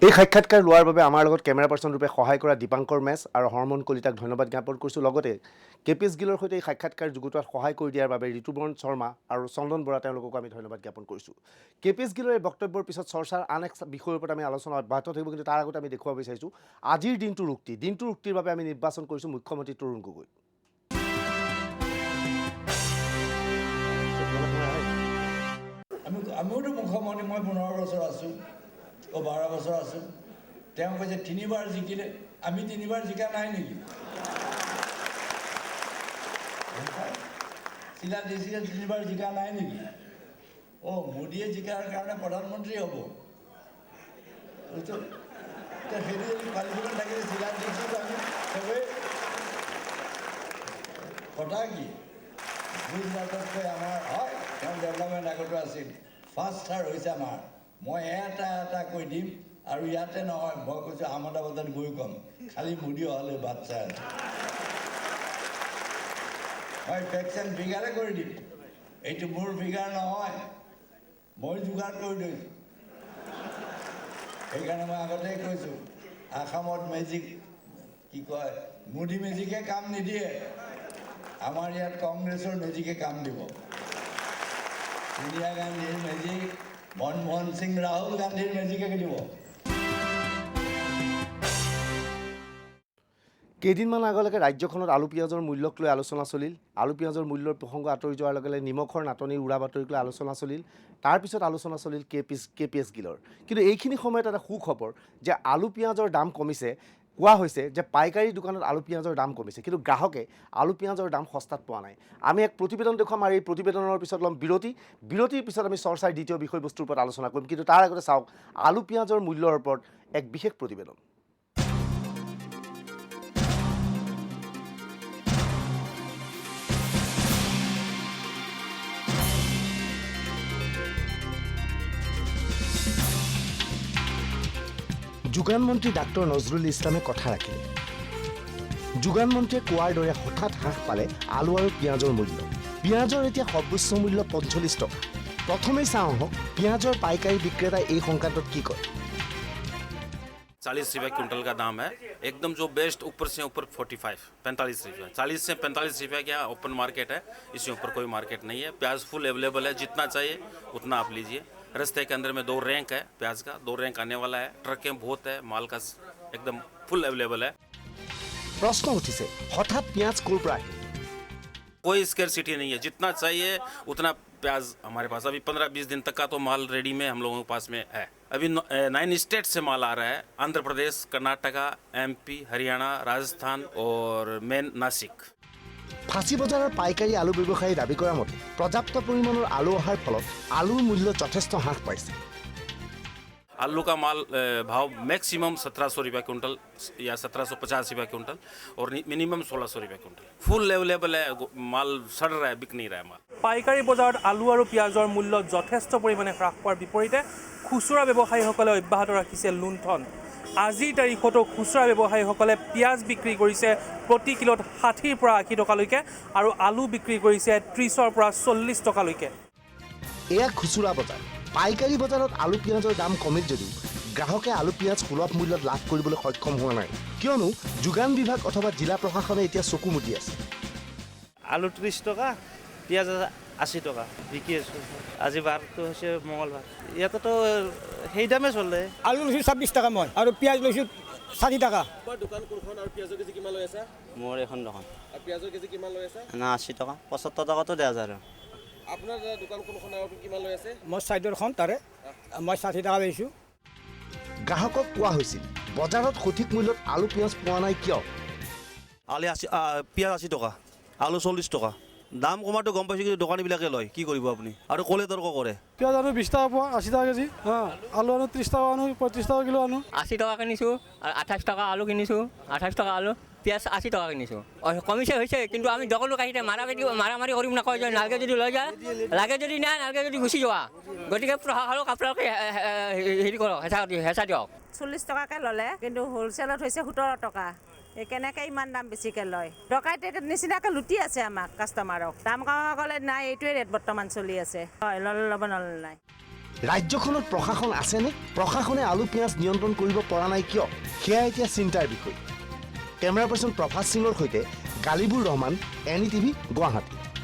এই সাক্ষাৎকাৰ লোৱাৰ বাবে আমাৰ লগত কেমেৰা পাৰ্চন ৰূপে সহায় কৰা দীপাংকৰ মেছ আৰু হৰমন কলিতাক ধন্যবাদ জ্ঞাপন কৰিছোঁ। লগতে কেপিএছ গিলৰ সৈতে এই সাক্ষাৎকাৰ যুগুতোৱাত সহায় কৰি দিয়াৰ বাবে ঋতুবৰণ শৰ্মা আৰু চন্দন বৰা তেওঁলোককো আমি ধন্যবাদ জ্ঞাপন কৰিছোঁ। কেপিএছ গিলৰ এই বক্তব্যৰ পিছত চৰ্চাৰ আন এক বিষয়ৰ ওপৰত আমি আলোচনা অব্যাহত থাকিব, কিন্তু তাৰ আগতে আমি দেখুৱাব বিচাৰিছোঁ আজিৰ দিনটোৰ উক্তিৰ বাবে আমি নিৰ্বাচন কৰিছোঁ মুখ্যমন্ত্ৰী তৰুণ গগৈ। আমিওতো মুখ্যমন্ত্ৰী, মই 15 বছৰ আছোঁ, 12 বছৰ আছোঁ। তেওঁ কৈছে 3বাৰ জিকিলে, আমি 3বাৰ জিকা নাই নেকি? চিলা দিছিলে 3বাৰ জিকা নাই নেকি? মোদীয়ে জিকাৰ কাৰণে প্ৰধানমন্ত্ৰী হ'ব। সেইটো যদি কোৱালিফিকেশ্যন থাকিলে চিলা দিছিলোঁ আমি চবেই। কথা কি গুজৰাটতকৈ আমাৰ হয়, তেওঁ ডেভেলপমেণ্ট আগতো আছিল, ফাৰ্ষ্ট হৈছে আমাৰ। মই এটা কৈ দিম আৰু ইয়াতে নহয়, মই কৈছোঁ আহমেদাবাদত গৈ ক'ম, খালি মোদী অহালৈ বাট চাই আছে। মই ফেক্স এণ্ড ফিগাৰে কৰি দিম, এইটো মোৰ ফিগাৰ নহয়, মই যোগাৰ কৰি দিছোঁ। সেইকাৰণে মই আগতেই কৈছোঁ, আসামত মেজিক কি কয়, মোদী মেজিকে কাম নিদিয়ে, আমাৰ ইয়াত কংগ্ৰেছৰ মেজিকে কাম দিব। সোনিয়া গান্ধীৰ মেজিক, মনমোহন সিং, ৰাহুল গান্ধীৰ মেজিকে দিব। কেইদিনমান আগলৈকে ৰাজ্যখনত আলু পিঁয়াজৰ মূল্যক লৈ আলোচনা চলিল। আলু পিঁয়াজৰ মূল্যৰ প্ৰসংগ আঁতৰি যোৱাৰ লগে লগে নিমখৰ নাটনিৰ উৰা বাতৰিক লৈ আলোচনা চলিল। তাৰপিছত আলোচনা চলিল কেপিএছ গিলৰ। কিন্তু এইখিনি সময়ত এটা সুখবৰ যে আলু পিঁয়াজৰ দাম কমিছে। কোৱা হৈছে যে পাইকাৰী দোকানত আলু পিঁয়াজৰ দাম কমিছে, কিন্তু গ্ৰাহকে আলু পিঁয়াজৰ দাম সস্তাত পোৱা নাই। আমি এক প্ৰতিবেদন দেখুৱাম আৰু এই প্ৰতিবেদনৰ পিছত ল'ম বিৰতিৰ পিছত আমি চৰ্চাৰ দ্বিতীয় বিষয়বস্তুৰ ওপৰত আলোচনা কৰিম। কিন্তু তাৰ আগতে চাওক আলু পিঁয়াজৰ মূল্যৰ ওপৰত এক বিশেষ প্ৰতিবেদন। যোগান মন্ত্ৰী ডাক্তৰ নজৰুল ইছলামে কথা ৰাখিলে। যোগান মন্ত্ৰীয়ে কোৱাৰ দৰে হঠাৎ হ্ৰাস পালে আলু আৰু পিঁয়াজৰ মূল্য। পিঁয়াজৰ এতিয়া সৰ্বোচ্চ মূল্য 45 টকা। প্ৰথমেই চাওঁ আহক পিঁয়াজৰ পাইকাৰী বিক্ৰেতাই এই সংক্ৰান্তত কি কয়। 40 रुपये क्विंटल का दाम है, एकदम जो बेस्ट ऊपर से ऊपर 45 रुपये, 40 से 45 रुपये क्या ओपन मार्केट है, इससे ऊपर कोई मार्केट नहीं है। प्याज फुल अवेलेबल है, जितना चाहिए उतना आप लीजिए। रास्ते के अंदर में 2 रैंक है प्याज का, 2 रैंक आने वाला है, ट्रकें बहुत है, माल का एकदम फुल अवेलेबल है। প্ৰশ্ন উঠিছে হঠাৎ পিঁয়াজ ক'ৰ পৰা আহিল। कोई स्कैरसिटी नहीं है, जितना चाहिए उतना प्याज हमारे पास। अभी 15-20 दिन तक का तो माल रेडी में हम लोगों के पास में है। अभी 9 स्टेट से माल आ रहा है, आंध्र प्रदेश, कर्नाटका, MP, हरियाणा, राजस्थान और मेन नासिक। ফাঁচী বজাৰৰ পাইকাৰী আলু ব্যৱসায়ী দাবী কৰা মতে পৰ্যাপ্ত পৰিমাণৰ আলু অহাৰ ফলত আলুৰ মূল্য যথেষ্ট হ্ৰাস পাইছে। आलू का माल भाव मैक्सिमम 1700 रुपये क्विंटल या 1750 रुपये क्विंटल और मिनिमम 1600 रुपये क्विंटल। फुल अवेलेबल है, माल सड़ रहा है, बिक नहीं रहा है माल। পাইকাৰী বজাৰত আলু আৰু পিঁয়াজৰ মূল্য যথেষ্ট পৰিমাণে হ্ৰাস পোৱাৰ বিপৰীতে খুচুৰা ব্যৱসায়ীসকলে অব্যাহত ৰাখিছে লুণ্ঠন। আজিৰ তাৰিখতো খুচুৰা ব্যৱসায়ীসকলে পিঁয়াজ বিক্ৰী কৰিছে প্ৰতি কিলোত 60 পৰা 80 টকালৈকে আৰু আলু বিক্ৰী কৰিছে 30 পৰা 40 টকালৈকে। এয়া খুচুৰা বজাৰ। পাইকাৰী বজাৰত আলু পিঁয়াজৰ দাম কমিল যদিও গ্ৰাহকে আলু পিঁয়াজ সুলভ মূল্যত লাভ কৰিবলৈ সক্ষম হোৱা নাই, কিয়নো যোগান বিভাগ অথবা জিলা প্ৰশাসনে এতিয়া চকু মুদি আছে। আলু 30 টকা, পিঁয়াজ 80 টকা বিকি আছোঁ। আজি বাৰটো হৈছে মঙলবাৰ, ইয়াতেতো সেই দামে চলে। আলু লৈছোঁ 26 টকা মই, আৰু পিঁয়াজ লৈছোঁ 60 টকা। দোকান কোনখন আৰু পিঁয়াজৰ কেজি কিমান লৈ আছে? মোৰ এখন দোকান। আৰু পিঁয়াজৰ কেজি কিমান লৈ আছে? না 80 টকা, 75 টকাতো দিয়া যায়। আপোনাৰ দোকান কোনখন আৰু কিমান লৈ আছে? মই চাইডৰখন তাৰে মই 60 টকা লৈছোঁ। গ্ৰাহকক কোৱা হৈছিল বজাৰত সঠিক মূল্যত আলু পিঁয়াজ পোৱা নাই কিয়। পিঁয়াজ 80 টকা, আলু 40 টকা। দাম কমাটো গম পাইছোঁ, কিন্তু দোকানীবিলাকে লয়, কি কৰিব আপুনি আৰু ক'লে তৰ্ক কৰে। পিঁয়াজ আনো 20 টকা পোৱা, 80 টকা কেজি। আলু আনো 30 টকা আনো, 35 টকা কিলো আনো। 80 টকা কিনিছোঁ আৰু 28 টকা আলু কিনিছোঁ, 28 টকা আলু। পিঁয়াজ 80 টকা কিনিছোঁ। কমিছে হৈছে, কিন্তু আমি দোকানো কাঢ়িতে মাৰামাৰি কৰিম নকয় যে নালাগে যদি লৈ যায়, লাগে যদি নাই, নালাগে যদি গুচি যোৱা। গতিকে প্ৰশাসনক আপোনালোকে হেৰি কৰক, হেঁচা দিয়ক। 40 টকাকৈ ল'লে, কিন্তু হ'লচেলত হৈছে 17 টকা। কেনেকৈ ইমান দাম বেছিকৈ লয়? ডকাইতে নিচিনাকৈ লুটি আছে আমাক কাষ্টমাৰক। দাম কমাব গ'লে নাই, এইটোৱে ৰেট বৰ্তমান চলি আছে। হয়, ল'লে ল'ব, নল'লে নাই। ৰাজ্যখনত প্ৰশাসন আছেনে? প্ৰশাসনে আলু পিঁয়াজ নিয়ন্ত্ৰণ কৰিব পৰা নাই কিয়? সেয়া এতিয়া চিন্তাৰ বিষয়। কেমেৰা পাৰ্চন প্ৰভাত সিঙৰ সৈতে গালিবুৰ ৰহমান, NETV, গুৱাহাটী।